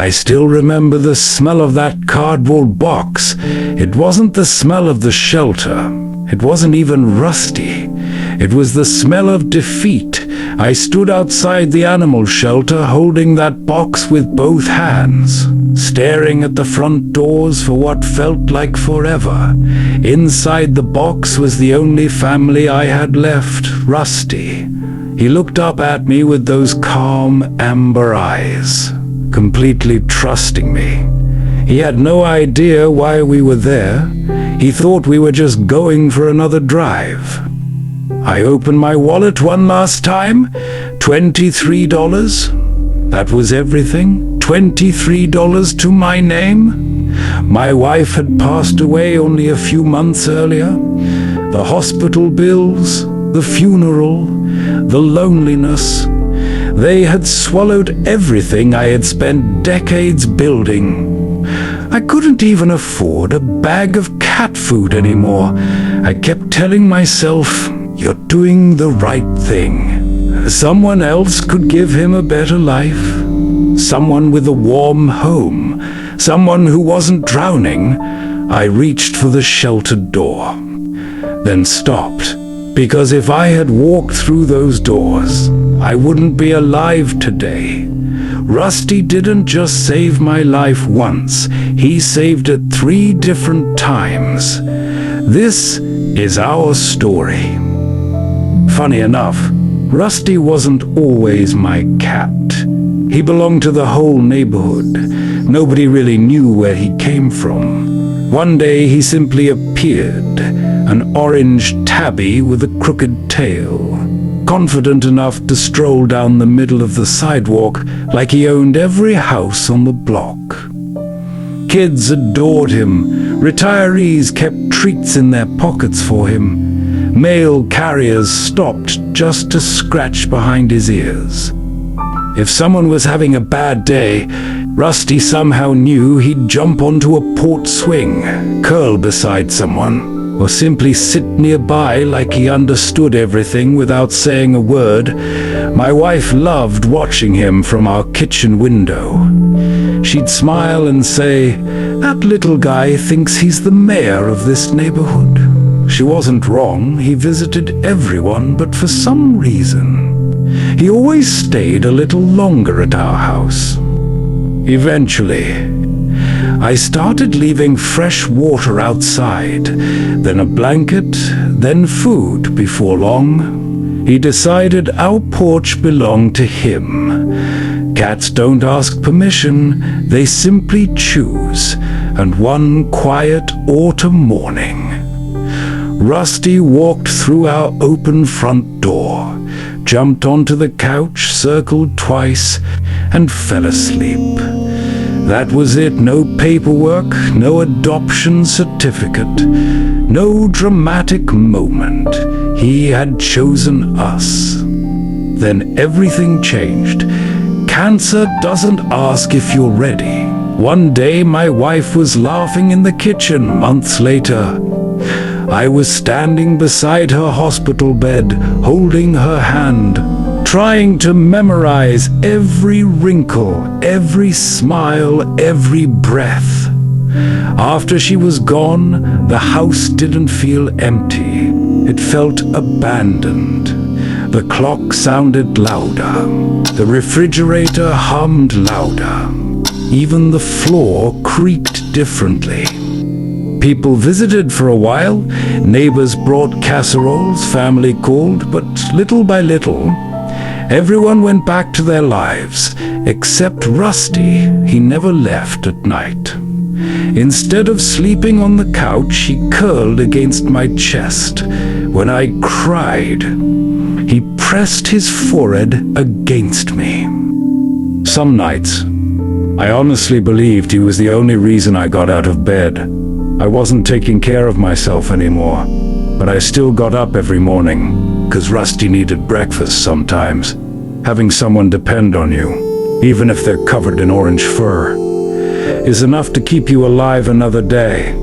I still remember the smell of that cardboard box. It wasn't the smell of the shelter. It wasn't even Rusty. It was the smell of defeat. I stood outside the animal shelter holding that box with both hands, staring at the front doors for what felt like forever. Inside the box was the only family I had left, Rusty. He looked up at me with those calm amber eyes, completely trusting me. He had no idea why we were there. He thought we were just going for another drive. I opened my wallet one last time. $23. That was everything. $23 to my name. My wife had passed away only a few months earlier. The hospital bills, the funeral, the loneliness. They had swallowed everything I had spent decades building. I couldn't even afford a bag of cat food anymore. I kept telling myself, "You're doing the right thing." Someone else could give him a better life. Someone with a warm home. Someone who wasn't drowning. I reached for the sheltered door, then stopped. Because if I had walked through those doors, I wouldn't be alive today. Rusty didn't just save my life once, he saved it 3 different times. This is our story. Funny enough, Rusty wasn't always my cat. He belonged to the whole neighborhood. Nobody really knew where he came from. One day he simply appeared, an orange tabby with a crooked tail, confident enough to stroll down the middle of the sidewalk like he owned every house on the block. Kids adored him. Retirees kept treats in their pockets for him. Mail carriers stopped just to scratch behind his ears. If someone was having a bad day, Rusty somehow knew he'd jump onto a port swing, curl beside someone, or simply sit nearby like he understood everything without saying a word. My wife loved watching him from our kitchen window. She'd smile and say, "That little guy thinks he's the mayor of this neighborhood." She wasn't wrong. He visited everyone, but for some reason, he always stayed a little longer at our house. Eventually, I started leaving fresh water outside, then a blanket, then food. Before long, he decided our porch belonged to him. Cats don't ask permission, they simply choose. And one quiet autumn morning, Rusty walked through our open front door, jumped onto the couch, circled twice, and fell asleep. That was it. No paperwork, no adoption certificate, no dramatic moment. He had chosen us. Then everything changed. Cancer doesn't ask if you're ready. One day my wife was laughing in the kitchen. Months later, I was standing beside her hospital bed, holding her hand, trying to memorize every wrinkle, every smile, every breath. After she was gone, the house didn't feel empty. It felt abandoned. The clock sounded louder. The refrigerator hummed louder. Even the floor creaked differently. People visited for a while. Neighbors brought casseroles, family called, but little by little, everyone went back to their lives, except Rusty. He never left at night. Instead of sleeping on the couch, he curled against my chest. When I cried, he pressed his forehead against me. Some nights, I honestly believed he was the only reason I got out of bed. I wasn't taking care of myself anymore, but I still got up every morning, 'cause Rusty needed breakfast sometimes. Having someone depend on you, even if they're covered in orange fur, is enough to keep you alive another day.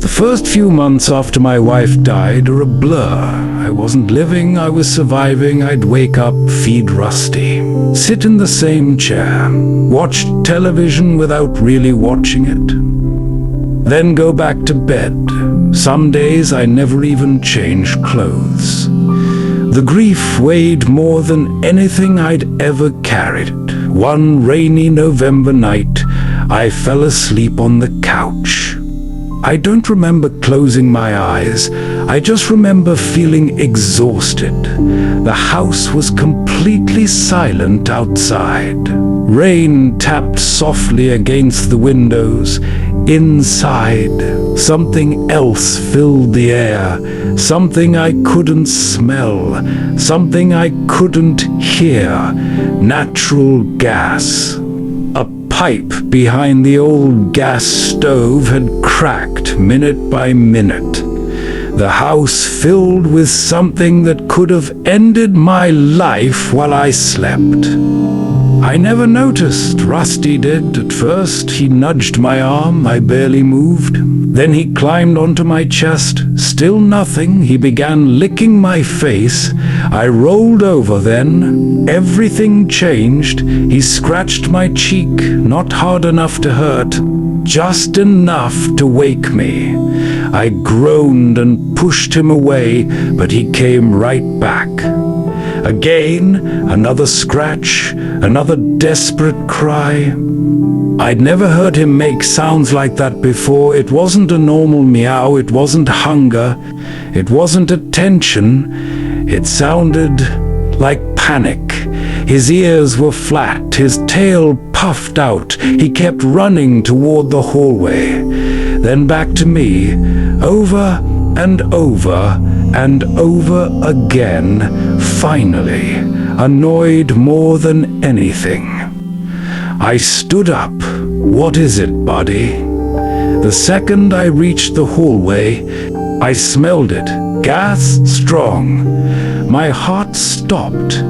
The first few months after my wife died are a blur. I wasn't living, I was surviving. I'd wake up, feed Rusty, sit in the same chair, watch television without really watching it, then go back to bed. Some days I never even changed clothes. The grief weighed more than anything I'd ever carried. One rainy November night, I fell asleep on the couch. I don't remember closing my eyes. I just remember feeling exhausted. The house was completely silent outside. Rain tapped softly against the windows. Inside, something else filled the air. Something I couldn't smell. Something I couldn't hear. Natural gas. A pipe behind the old gas stove had cracked minute by minute. The house filled with something that could have ended my life while I slept. I never noticed. Rusty did. At first, he nudged my arm. I barely moved. Then he climbed onto my chest. Still nothing. He began licking my face. I rolled over then. Everything changed. He scratched my cheek, not hard enough to hurt, just enough to wake me. I groaned and pushed him away, but he came right back. Again, another scratch, another desperate cry. I'd never heard him make sounds like that before. It wasn't a normal meow, it wasn't hunger, it wasn't attention. It sounded like panic. His ears were flat, his tail puffed out. He kept running toward the hallway, then back to me, over and over and over again. Finally, annoyed more than anything, I stood up. "What is it, buddy?" The second I reached the hallway, I smelled it, gas strong. My heart stopped.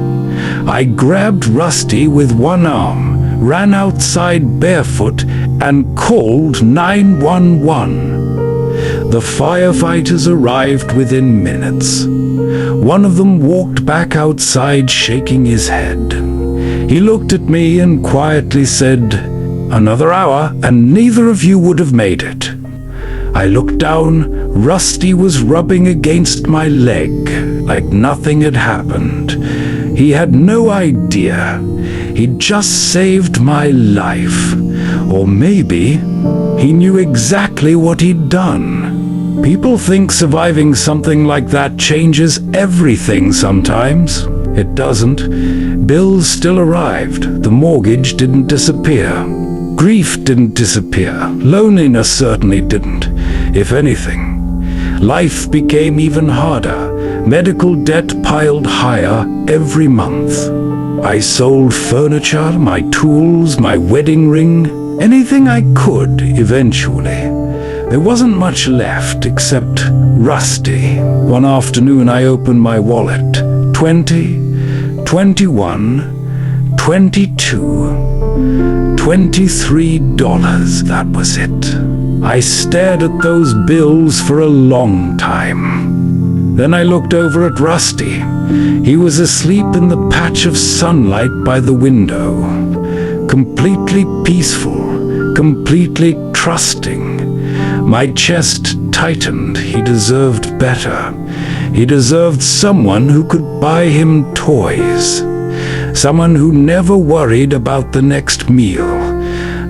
I grabbed Rusty with one arm, ran outside barefoot, and called 911. The firefighters arrived within minutes. One of them walked back outside shaking his head. He looked at me and quietly said, "Another hour and neither of you would have made it." I looked down. Rusty was rubbing against my leg like nothing had happened. He had no idea. He'd just saved my life. Or maybe he knew exactly what he'd done. People think surviving something like that changes everything sometimes. It doesn't. Bills still arrived. The mortgage didn't disappear. Grief didn't disappear. Loneliness certainly didn't. If anything, life became even harder. Medical debt piled higher every month. I sold furniture, my tools, my wedding ring, anything I could eventually. There wasn't much left except Rusty. One afternoon I opened my wallet. 20, 21, 22, $23. That was it. I stared at those bills for a long time. Then I looked over at Rusty. He was asleep in the patch of sunlight by the window. Completely peaceful, completely trusting. My chest tightened. He deserved better. He deserved someone who could buy him toys. Someone who never worried about the next meal.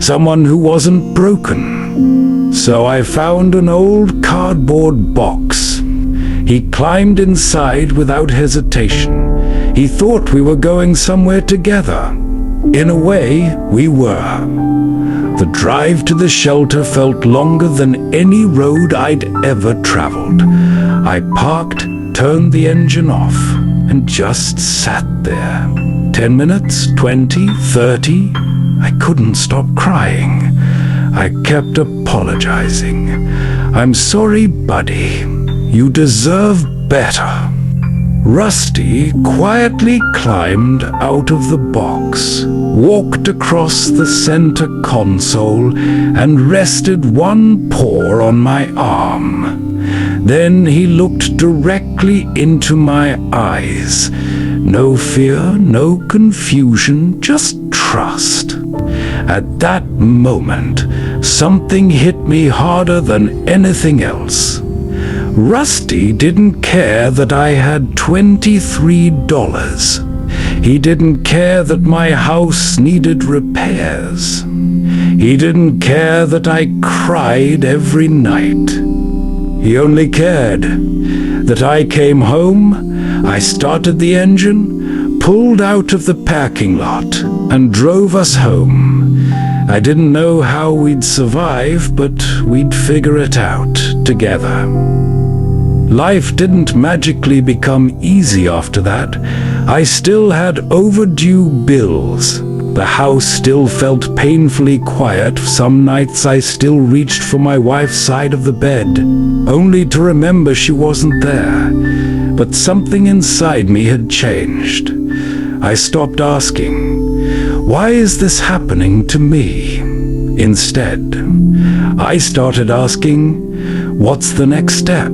Someone who wasn't broken. So I found an old cardboard box. He climbed inside without hesitation. He thought we were going somewhere together. In a way, we were. The drive to the shelter felt longer than any road I'd ever traveled. I parked, turned the engine off, and just sat there. 10 minutes, 20, 30. I couldn't stop crying. I kept apologizing. "I'm sorry, buddy. You deserve better." Rusty quietly climbed out of the box, walked across the center console, and rested one paw on my arm. Then he looked directly into my eyes. No fear, no confusion, just trust. At that moment, something hit me harder than anything else. Rusty didn't care that I had $23. He didn't care that my house needed repairs. He didn't care that I cried every night. He only cared that I came home, I started the engine, pulled out of the parking lot, and drove us home. I didn't know how we'd survive, but we'd figure it out together. Life didn't magically become easy after that. I still had overdue bills. The house still felt painfully quiet. Some nights I still reached for my wife's side of the bed, only to remember she wasn't there. But something inside me had changed. I stopped asking, "Why is this happening to me?" Instead, I started asking, "What's the next step?"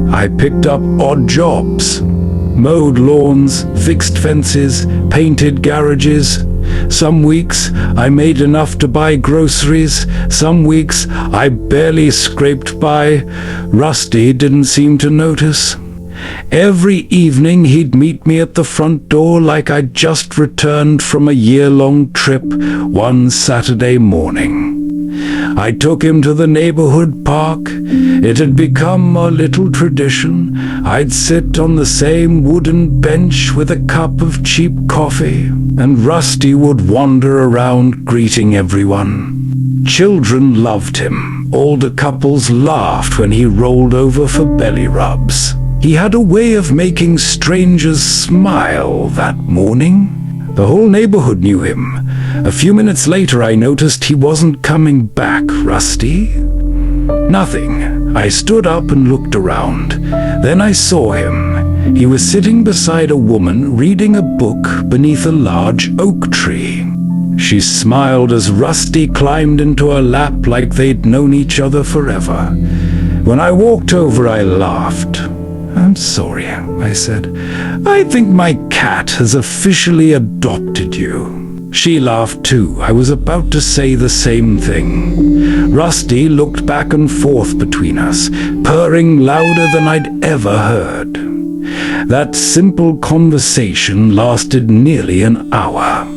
I picked up odd jobs, mowed lawns, fixed fences, painted garages. Some weeks I made enough to buy groceries. Some weeks I barely scraped by. Rusty didn't seem to notice. Every evening he'd meet me at the front door like I'd just returned from a year-long trip one Saturday morning. I took him to the neighborhood park. It had become a little tradition. I'd sit on the same wooden bench with a cup of cheap coffee, and Rusty would wander around greeting everyone. Children loved him. Older couples laughed when he rolled over for belly rubs. He had a way of making strangers smile that morning. The whole neighborhood knew him. A few minutes later, I noticed he wasn't coming back. "Rusty?" "Nothing." I stood up and looked around. Then I saw him. He was sitting beside a woman reading a book beneath a large oak tree. She smiled as Rusty climbed into her lap like they'd known each other forever. When I walked over, I laughed. "I'm sorry," I said. "I think my cat has officially adopted you." She laughed too. I was about to say the same thing. Rusty looked back and forth between us, purring louder than I'd ever heard. That simple conversation lasted nearly an hour.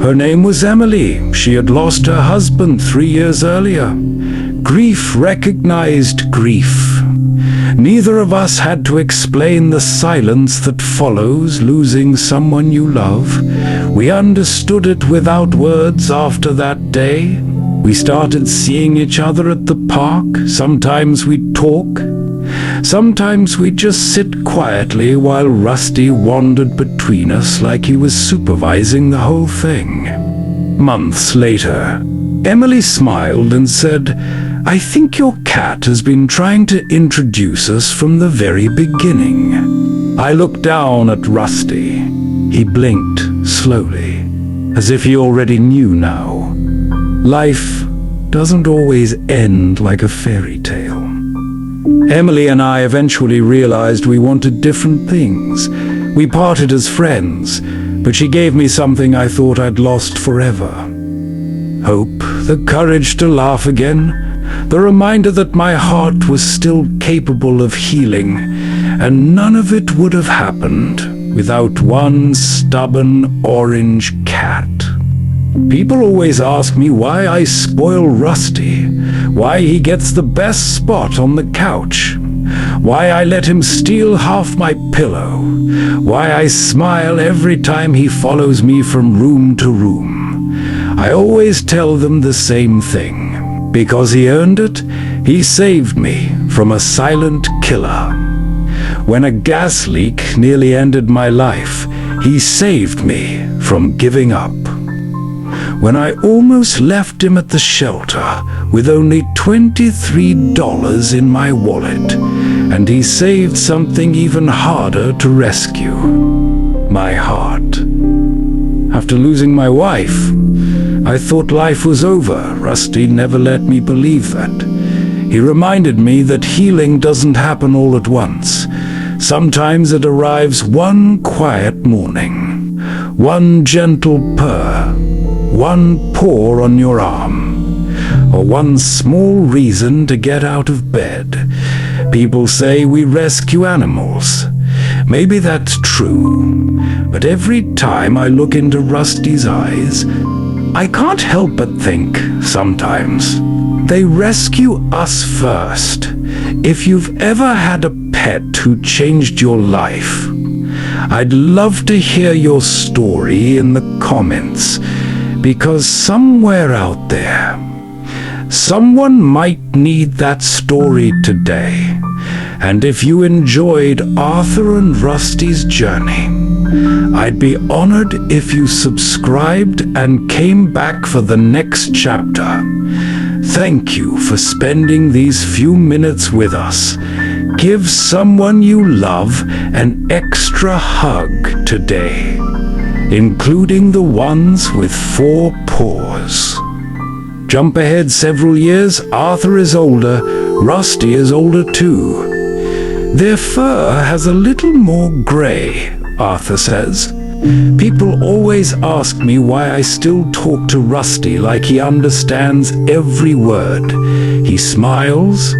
Her name was Emily. She had lost her husband 3 years earlier. Grief recognized grief. Neither of us had to explain the silence that follows losing someone you love. We understood it without words after that day. We started seeing each other at the park. Sometimes we'd talk. Sometimes we'd just sit quietly while Rusty wandered between us like he was supervising the whole thing. Months later, Emily smiled and said, "I think your cat has been trying to introduce us from the very beginning." I looked down at Rusty. He blinked slowly, as if he already knew now. Life doesn't always end like a fairy tale. Emily and I eventually realized we wanted different things. We parted as friends, but she gave me something I thought I'd lost forever. Hope, the courage to laugh again, the reminder that my heart was still capable of healing, and none of it would have happened without one stubborn orange cat. People always ask me why I spoil Rusty, why he gets the best spot on the couch, why I let him steal half my pillow, why I smile every time he follows me from room to room. I always tell them the same thing. Because he earned it, he saved me from a silent killer. When a gas leak nearly ended my life, he saved me from giving up. When I almost left him at the shelter with only $23 in my wallet, and he saved something even harder to rescue: my heart. After losing my wife, I thought life was over. Rusty never let me believe that. He reminded me that healing doesn't happen all at once. Sometimes it arrives one quiet morning, one gentle purr, one paw on your arm, or one small reason to get out of bed. People say we rescue animals. Maybe that's true, but every time I look into Rusty's eyes, I can't help but think, sometimes, they rescue us first. If you've ever had a pet who changed your life, I'd love to hear your story in the comments, because somewhere out there, someone might need that story today. And if you enjoyed Arthur and Rusty's journey, I'd be honored if you subscribed and came back for the next chapter. Thank you for spending these few minutes with us. Give someone you love an extra hug today, including the ones with 4 paws. Jump ahead several years. Arthur is older. Rusty is older too. Their fur has a little more gray, Arthur says. People always ask me why I still talk to Rusty like he understands every word. He smiles.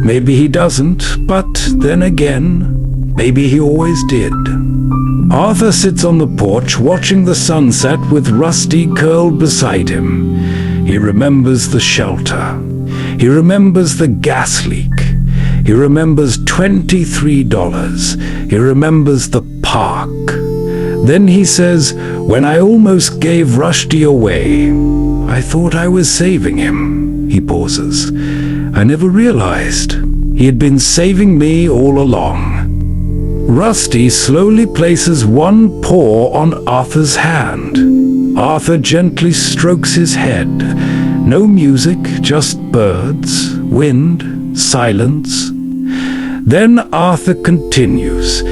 Maybe he doesn't, but then again, maybe he always did. Arthur sits on the porch watching the sunset with Rusty curled beside him. He remembers the shelter. He remembers the gas leak. He remembers $23. He remembers the park. Then he says, "When I almost gave Rusty away, I thought I was saving him." He pauses. "I never realized he had been saving me all along." Rusty slowly places one paw on Arthur's hand. Arthur gently strokes his head. No music, just birds, wind, silence. Then Arthur continues.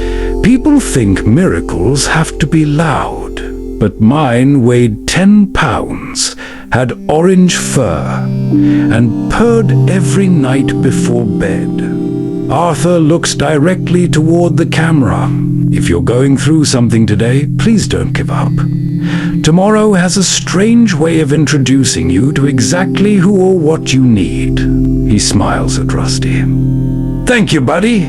"People think miracles have to be loud, but mine weighed 10 pounds, had orange fur, and purred every night before bed." Arthur looks directly toward the camera. If you're going through something today, please don't give up. Tomorrow has a strange way of introducing you to exactly who or what you need. He smiles at Rusty. "Thank you, buddy.